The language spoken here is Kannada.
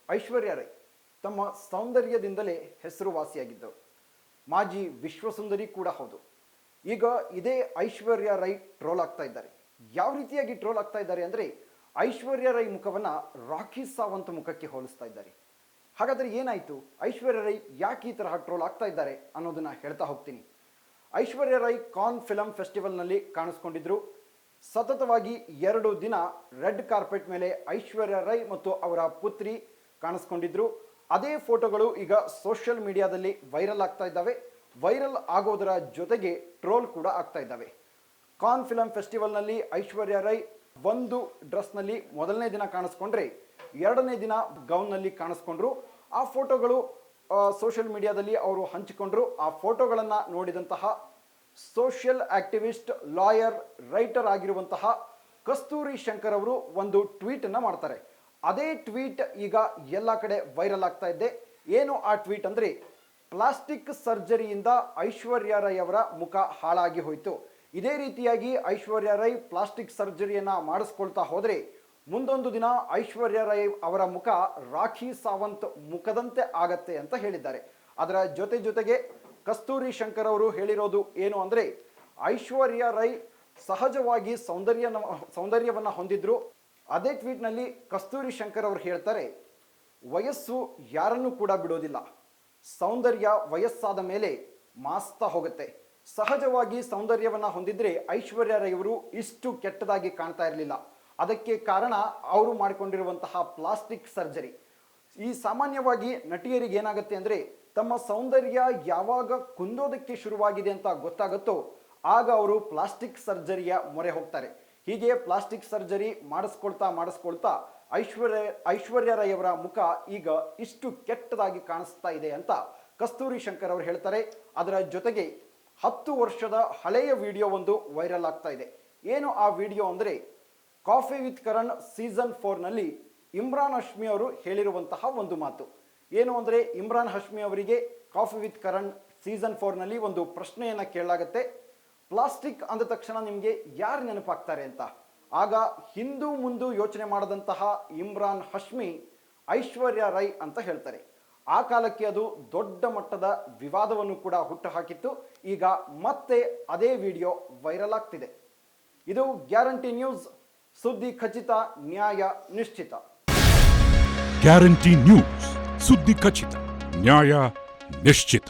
ಐಶ್ವರ್ಯ ರೈ ತಮ್ಮ ಸೌಂದರ್ಯದಿಂದಲೇ ಹೆಸರುವಾಸಿಯಾಗಿದ್ದರು. ಮಾಜಿ ವಿಶ್ವಸುಂದರಿ ಕೂಡ ಹೌದು. ಈಗ ಇದೇ ಐಶ್ವರ್ಯ ರೈ ಟ್ರೋಲ್ ಆಗ್ತಾ ಇದ್ದಾರೆ. ಯಾವ ರೀತಿಯಾಗಿ ಟ್ರೋಲ್ ಆಗ್ತಾ ಇದ್ದಾರೆ ಅಂದರೆ, ಐಶ್ವರ್ಯ ರೈ ಮುಖವನ್ನು ರಾಖಿ ಸಾವಂತ್ ಮುಖಕ್ಕೆ ಹೋಲಿಸ್ತಾ ಇದ್ದಾರೆ. ಹಾಗಾದರೆ ಏನಾಯಿತು, ಐಶ್ವರ್ಯ ರೈ ಯಾಕೆ ಈ ತರಹ ಟ್ರೋಲ್ ಆಗ್ತಾ ಇದ್ದಾರೆ ಅನ್ನೋದನ್ನ ಹೇಳ್ತಾ ಹೋಗ್ತೀನಿ. ಐಶ್ವರ್ಯ ರೈ ಕಾನ್ ಫಿಲಂ ಫೆಸ್ಟಿವಲ್ನಲ್ಲಿ ಕಾಣಿಸ್ಕೊಂಡಿದ್ರು. ಸತತವಾಗಿ 2 ದಿನ ರೆಡ್ ಕಾರ್ಪೆಟ್ ಮೇಲೆ ಐಶ್ವರ್ಯ ರೈ ಮತ್ತು ಅವರ ಪುತ್ರಿ ಕಾಣಿಸ್ಕೊಂಡಿದ್ರು. ಅದೇ ಫೋಟೋಗಳು ಈಗ ಸೋಷಿಯಲ್ ಮೀಡಿಯಾದಲ್ಲಿ ವೈರಲ್ ಆಗ್ತಾ ಇದ್ದಾವೆ. ವೈರಲ್ ಆಗೋದರ ಜೊತೆಗೆ ಟ್ರೋಲ್ ಕೂಡ ಆಗ್ತಾ ಇದ್ದಾವೆ. ಕಾನ್ ಫಿಲಂ ಫೆಸ್ಟಿವಲ್ನಲ್ಲಿ ಐಶ್ವರ್ಯ ರೈ ಒಂದು ಡ್ರೆಸ್ನಲ್ಲಿ ಮೊದಲನೇ ದಿನ ಕಾಣಿಸ್ಕೊಂಡ್ರೆ, 2ನೇ ದಿನ ಗೌನ್ನಲ್ಲಿ ಕಾಣಿಸ್ಕೊಂಡ್ರು. ಆ ಫೋಟೋಗಳು ಸೋಷಿಯಲ್ ಮೀಡಿಯಾದಲ್ಲಿ ಅವರು ಹಂಚಿಕೊಂಡ್ರು. ಆ ಫೋಟೋಗಳನ್ನು ನೋಡಿದಂತಹ ಸೋಷಿಯಲ್ ಆಕ್ಟಿವಿಸ್ಟ್, ಲಾಯರ್, ರೈಟರ್ ಆಗಿರುವಂತಹ ಕಸ್ತೂರಿ ಶಂಕರ್ ಅವರು ಒಂದು ಟ್ವೀಟನ್ನು ಮಾಡ್ತಾರೆ. ಅದೇ ಟ್ವೀಟ್ ಈಗ ಎಲ್ಲ ಕಡೆ ವೈರಲ್ ಆಗ್ತಾ ಇದೆ. ಏನು ಆ ಟ್ವೀಟ್ ಅಂದರೆ, ಪ್ಲಾಸ್ಟಿಕ್ ಸರ್ಜರಿಯಿಂದ ಐಶ್ವರ್ಯ ರೈ ಅವರ ಮುಖ ಹಾಳಾಗಿ ಹೋಯಿತು. ಇದೇ ರೀತಿಯಾಗಿ ಐಶ್ವರ್ಯ ರೈ ಪ್ಲಾಸ್ಟಿಕ್ ಸರ್ಜರಿಯನ್ನು ಮಾಡಿಸ್ಕೊಳ್ತಾ ಹೋದರೆ ಮುಂದೊಂದು ದಿನ ಐಶ್ವರ್ಯ ರೈ ಅವರ ಮುಖ ರಾಖಿ ಸಾವಂತ್ ಮುಖದಂತೆ ಆಗತ್ತೆ ಅಂತ ಹೇಳಿದ್ದಾರೆ. ಅದರ ಜೊತೆಗೆ ಕಸ್ತೂರಿ ಶಂಕರ್ ಅವರು ಹೇಳಿರೋದು ಏನು ಅಂದರೆ, ಐಶ್ವರ್ಯ ರೈ ಸಹಜವಾಗಿ ಸೌಂದರ್ಯವನ್ನು ಹೊಂದಿದ್ರು. ಅದೇ ಟ್ವೀಟ್ನಲ್ಲಿ ಕಸ್ತೂರಿ ಶಂಕರ್ ಅವರು ಹೇಳ್ತಾರೆ, ವಯಸ್ಸು ಯಾರನ್ನೂ ಕೂಡ ಬಿಡೋದಿಲ್ಲ. ಸೌಂದರ್ಯ ವಯಸ್ಸಾದ ಮೇಲೆ ಮಾಸ್ತಾ ಹೋಗುತ್ತೆ. ಸಹಜವಾಗಿ ಸೌಂದರ್ಯವನ್ನು ಹೊಂದಿದ್ರೆ ಐಶ್ವರ್ಯ ರೈ ಅವರು ಇಷ್ಟು ಕೆಟ್ಟದಾಗಿ ಕಾಣ್ತಾ ಇರಲಿಲ್ಲ. ಅದಕ್ಕೆ ಕಾರಣ ಅವರು ಮಾಡಿಕೊಂಡಿರುವಂತಹ ಪ್ಲಾಸ್ಟಿಕ್ ಸರ್ಜರಿ. ಈ ಸಾಮಾನ್ಯವಾಗಿ ನಟಿಯರಿಗೆ ಏನಾಗುತ್ತೆ ಅಂದರೆ, ತಮ್ಮ ಸೌಂದರ್ಯ ಯಾವಾಗ ಕುಂದೋದಕ್ಕೆ ಶುರುವಾಗಿದೆ ಅಂತ ಗೊತ್ತಾಗುತ್ತೋ ಆಗ ಅವರು ಪ್ಲಾಸ್ಟಿಕ್ ಸರ್ಜರಿಯ ಮೊರೆ ಹೋಗ್ತಾರೆ. ಹೀಗೆ ಪ್ಲಾಸ್ಟಿಕ್ ಸರ್ಜರಿ ಮಾಡಿಸ್ಕೊಳ್ತಾ ಐಶ್ವರ್ಯ ರೈ ಅವರ ಮುಖ ಈಗ ಇಷ್ಟು ಕೆಟ್ಟದಾಗಿ ಕಾಣಿಸ್ತಾ ಇದೆ ಅಂತ ಕಸ್ತೂರಿ ಶಂಕರ್ ಅವರು ಹೇಳ್ತಾರೆ. ಅದರ ಜೊತೆಗೆ 10 ವರ್ಷದ ಹಳೆಯ ವಿಡಿಯೋ ಒಂದು ವೈರಲ್ ಆಗ್ತಾ ಇದೆ. ಏನು ಆ ವಿಡಿಯೋ ಅಂದರೆ, ಕಾಫಿ ವಿತ್ ಕರಣ್ ಸೀಸನ್ 4ನಲ್ಲಿ ಇಮ್ರಾನ್ ಹಶ್ಮಿ ಅವರು ಹೇಳಿರುವಂತಹ ಒಂದು ಮಾತು. ಏನು ಅಂದರೆ, ಇಮ್ರಾನ್ ಹಶ್ಮಿ ಅವರಿಗೆ ಕಾಫಿ ವಿತ್ ಕರಣ್ ಸೀಸನ್ 4ನಲ್ಲಿ ಒಂದು ಪ್ರಶ್ನೆಯನ್ನು ಕೇಳಲಾಗುತ್ತೆ. ಪ್ಲಾಸ್ಟಿಕ್ ಅಂದ ತಕ್ಷಣ ನಿಮಗೆ ಯಾರು ನೆನಪಾಗ್ತಾರೆ ಅಂತ. ಆಗ ಹಿಂದೂ ಮುಂದೆ ಯೋಚನೆ ಮಾಡದಂತಹ ಇಮ್ರಾನ್ ಹಶ್ಮಿ ಐಶ್ವರ್ಯ ರೈ ಅಂತ ಹೇಳ್ತಾರೆ. ಆ ಕಾಲಕ್ಕೆ ಅದು ದೊಡ್ಡ ಮಟ್ಟದ ವಿವಾದವನ್ನು ಕೂಡ ಹುಟ್ಟುಹಾಕಿತ್ತು. ಈಗ ಮತ್ತೆ ಅದೇ ವಿಡಿಯೋ ವೈರಲ್ ಆಗ್ತಿದೆ. ಇದು ಗ್ಯಾರಂಟಿ ನ್ಯೂಸ್, ಸುದ್ದಿ ಖಚಿತ, ನ್ಯಾಯ ನಿಶ್ಚಿತ. ಗ್ಯಾರಂಟಿ ನ್ಯೂಸ್, ಸುದ್ದಿ ಖಚಿತ, ನ್ಯಾಯ ನಿಶ್ಚಿತ.